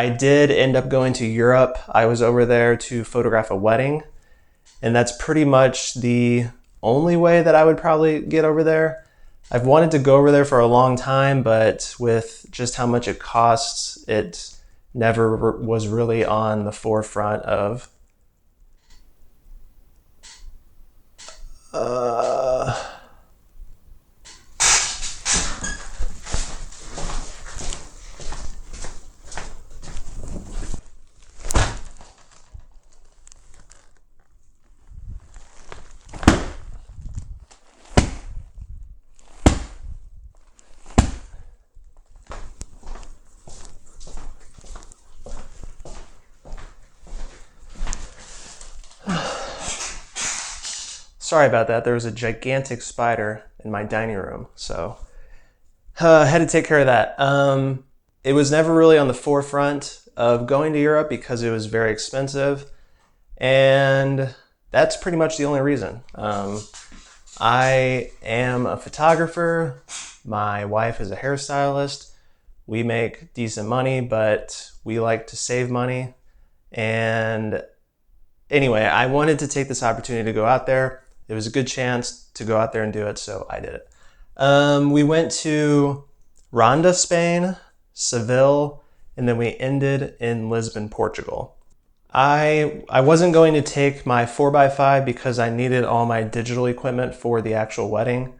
I did end up going to Europe. I was over there to photograph a wedding, and that's pretty much the only way that I would probably get over there. I've wanted to go over there for a long time, but with just how much it costs, it never was really on the forefront of sorry about that. There was a gigantic spider in my dining room, so I had to take care of that. It was never really on the forefront of going to Europe because it was very expensive, and that's pretty much the only reason. I am a photographer. My wife is a hairstylist. We make decent money, but we like to save money. And anyway, I wanted to take this opportunity to go out there. It was a good chance to go out there and do it, so I did it. We went to Ronda, Spain, Seville, and then we ended in Lisbon, Portugal. I wasn't going to take my 4x5 because I needed all my digital equipment for the actual wedding.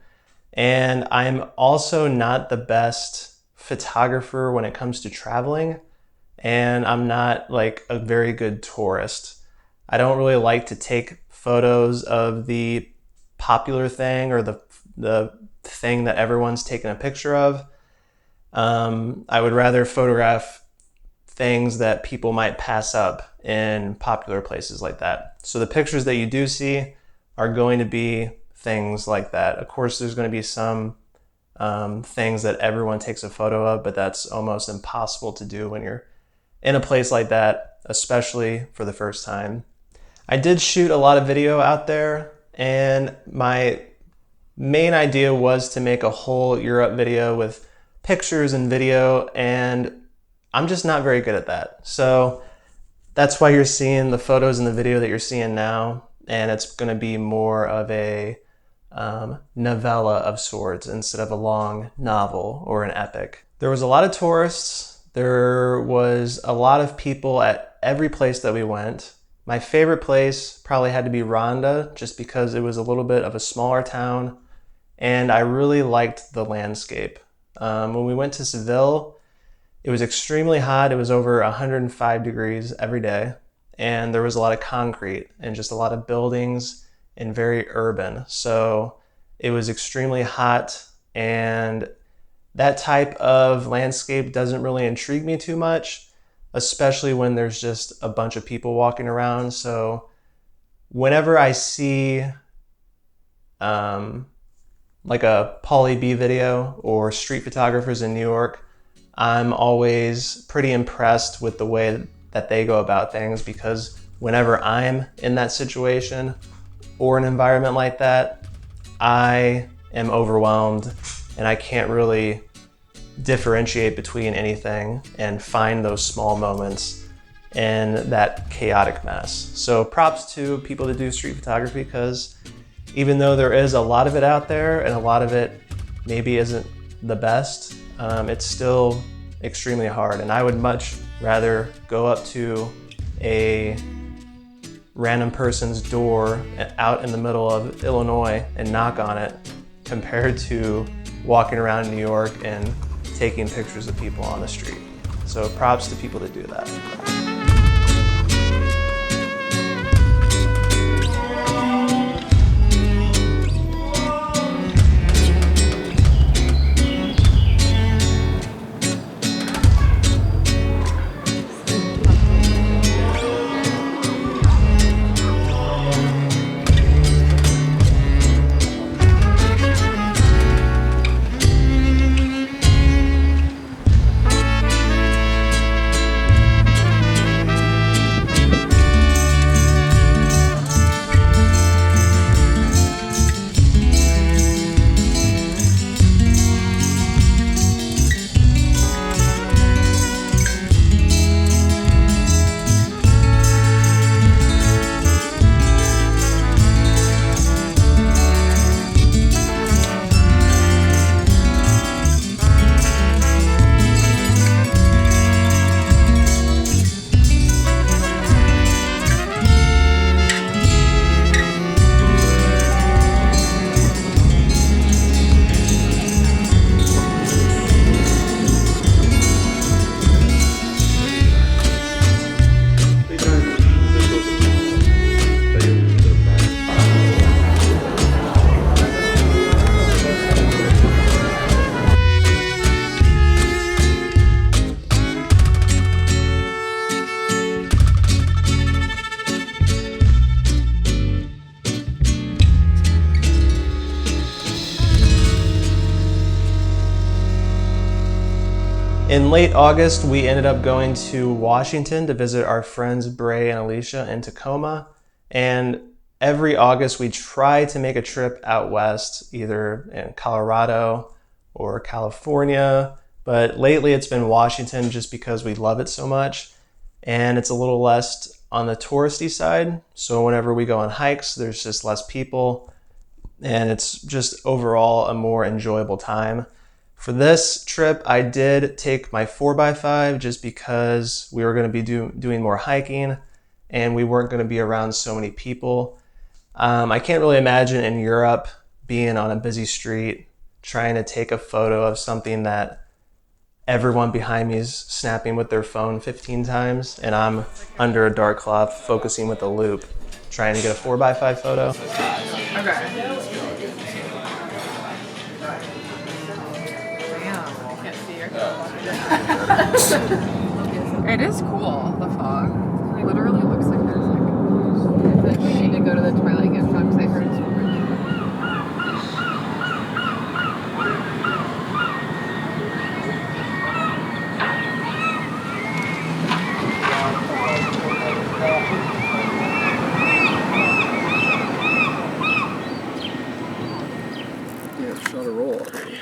And I'm also not the best photographer when it comes to traveling. And I'm not like a very good tourist. I don't really like to take photos of the popular thing or the thing that everyone's taking a picture of. I would rather photograph things that people might pass up in popular places like that. So the pictures that you do see are going to be things like that. Of course, there's going to be some things that everyone takes a photo of, but that's almost impossible to do when you're in a place like that, especially for the first time. I did shoot a lot of video out there, and my main idea was to make a whole Europe video with pictures and video, and I'm just not very good at that. So that's why you're seeing the photos and the video that you're seeing now, and it's going to be more of a novella of sorts instead of a long novel or an epic. There was a lot of tourists. There was a lot of people at every place that we went. My favorite place probably had to be Ronda, just because it was a little bit of a smaller town, and I really liked the landscape. When we went to Seville, it was extremely hot. It was over 105 degrees every day, and there was a lot of concrete and just a lot of buildings and very urban. So it was extremely hot, and that type of landscape doesn't really intrigue me too much, especially when there's just a bunch of people walking around. So whenever I see like a Pauly B video or street photographers in New York, I'm always pretty impressed with the way that they go about things, because whenever I'm in that situation or an environment like that, I am overwhelmed and I can't really differentiate between anything and find those small moments in that chaotic mess. So props to people that do street photography, because even though there is a lot of it out there and a lot of it maybe isn't the best, it's still extremely hard. And I would much rather go up to a random person's door out in the middle of Illinois and knock on it, compared to walking around New York and taking pictures of people on the street. So props to people that do that. In late August, we ended up going to Washington to visit our friends Bray and Alicia in Tacoma. And every August, we try to make a trip out west, either in Colorado or California. But lately, it's been Washington just because we love it so much. And it's a little less on the touristy side. So whenever we go on hikes, there's just less people. And it's just overall a more enjoyable time. For this trip, I did take my 4x5 just because we were going to be doing more hiking and we weren't going to be around so many people. I can't really imagine in Europe being on a busy street trying to take a photo of something that everyone behind me is snapping with their phone 15 times and I'm under a dark cloth focusing with a loop trying to get a 4x5 photo. Okay. It is cool, the fog. It literally looks like there's like... I feel like we need to go to the Twilight gift shop because I heard it's really Yeah, it's shot a roll already.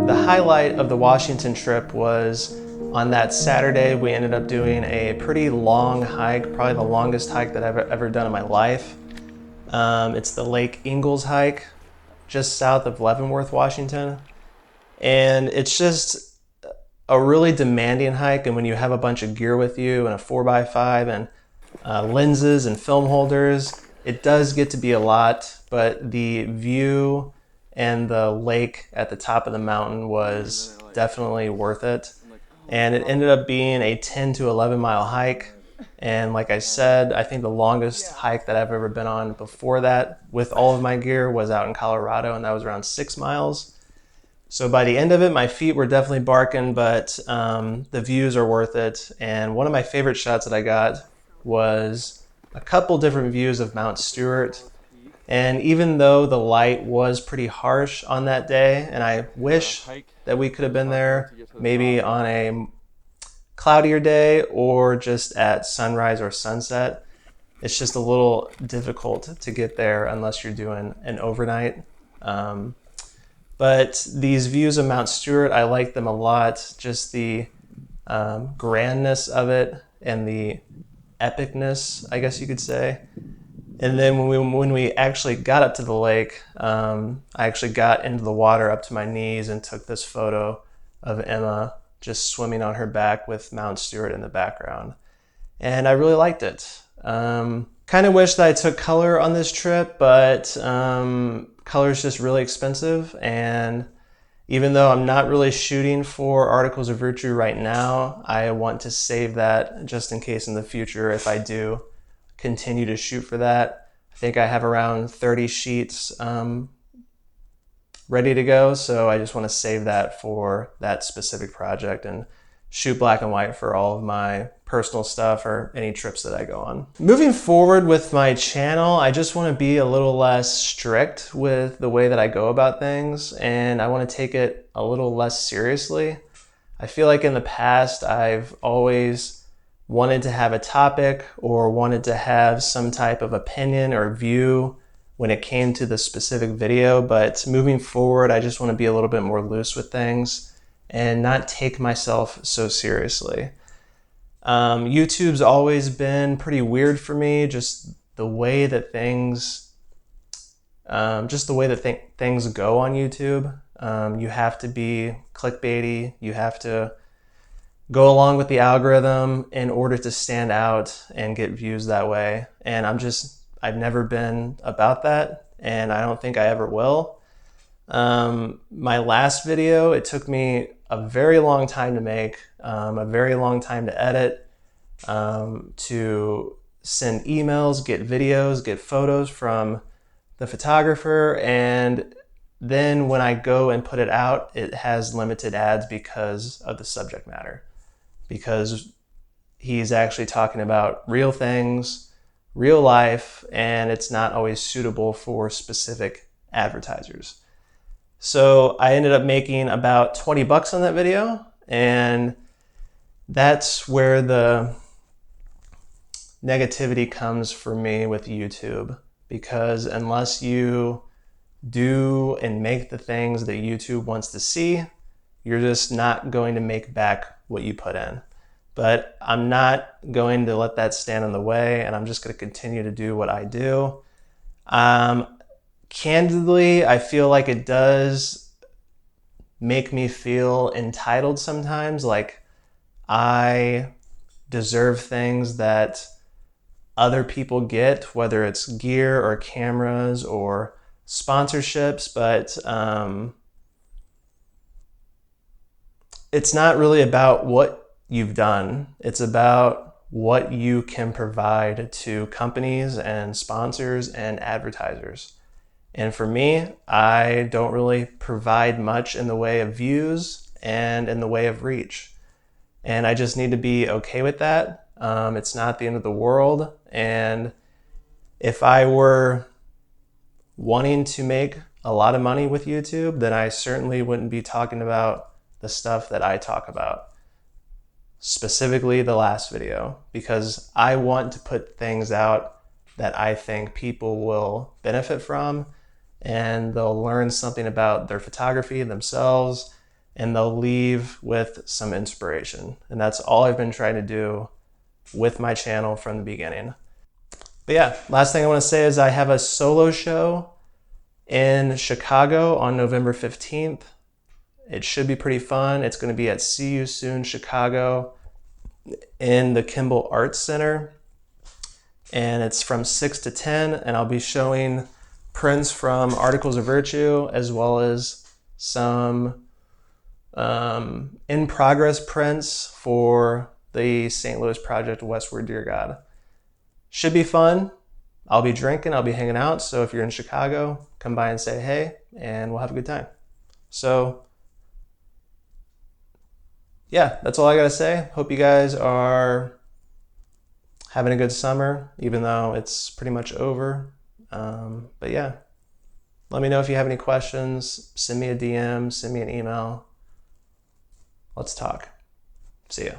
The highlight of the Washington trip was on that Saturday, we ended up doing a pretty long hike, probably the longest hike that I've ever done in my life. It's the Lake Ingalls hike, just south of Leavenworth, Washington. And it's just a really demanding hike. And when you have a bunch of gear with you and a 4x5 and lenses and film holders, it does get to be a lot, but the view and the lake at the top of the mountain was definitely worth it. And it ended up being a 10 to 11 mile hike. And like I said, I think the longest hike that I've ever been on before that with all of my gear was out in Colorado, and that was around 6 miles. So by the end of it, my feet were definitely barking, but the views are worth it. And one of my favorite shots that I got was a couple different views of Mount Stewart. And even though the light was pretty harsh on that day, and I wish that we could have been there maybe on a cloudier day or just at sunrise or sunset, it's just a little difficult to get there unless you're doing an overnight. But these views of Mount Stewart, I like them a lot. Just the grandness of it and the epicness, I guess you could say. And then when we actually got up to the lake, I actually got into the water up to my knees and took this photo of Emma just swimming on her back with Mount Stewart in the background. And I really liked it. Kind of wish that I took color on this trip, but color is just really expensive. And even though I'm not really shooting for Articles of Virtue right now, I want to save that just in case in the future if I do continue to shoot for that. I think I have around 30 sheets ready to go, so I just want to save that for that specific project and shoot black and white for all of my personal stuff or any trips that I go on. Moving forward with my channel, I just want to be a little less strict with the way that I go about things, and I want to take it a little less seriously. I feel like in the past I've always wanted to have a topic or wanted to have some type of opinion or view when it came to the specific video, but moving forward I just want to be a little bit more loose with things and not take myself so seriously. YouTube's always been pretty weird for me, just the way that things things go on YouTube. You have to be clickbaity, you have to go along with the algorithm in order to stand out and get views that way. And I've never been about that, and I don't think I ever will. My last video, it took me a very long time to make, a very long time to edit, to send emails, get videos, get photos from the photographer, and then when I go and put it out, it has limited ads because of the subject matter, because he's actually talking about real things, real life, and it's not always suitable for specific advertisers. So I ended up making about 20 bucks on that video, and that's where the negativity comes for me with YouTube, because unless you do and make the things that YouTube wants to see, you're just not going to make back what you put in. But I'm not going to let that stand in the way, and I'm just going to continue to do what I do. Candidly, I feel like it does make me feel entitled sometimes, like I deserve things that other people get, whether it's gear or cameras or sponsorships, but it's not really about what you've done. It's about what you can provide to companies and sponsors and advertisers. And for me, I don't really provide much in the way of views and in the way of reach. And I just need to be okay with that. It's not the end of the world. And if I were wanting to make a lot of money with YouTube, then I certainly wouldn't be talking about the stuff that I talk about, specifically the last video, because I want to put things out that I think people will benefit from, and they'll learn something about their photography themselves, and they'll leave with some inspiration. And that's all I've been trying to do with my channel from the beginning. But yeah, last thing I want to say is I have a solo show in Chicago on November 15th. It should be pretty fun. It's going to be at See You Soon Chicago in the Kimball Arts Center. And it's from 6 to 10, and I'll be showing prints from Articles of Virtue, as well as some in-progress prints for the St. Louis project Westward Dear God. Should be fun. I'll be drinking, I'll be hanging out, so if you're in Chicago, come by and say hey, and we'll have a good time. So yeah, that's all I gotta say. Hope you guys are having a good summer, even though it's pretty much over. But yeah, let me know if you have any questions. Send me a DM, send me an email. Let's talk. See ya.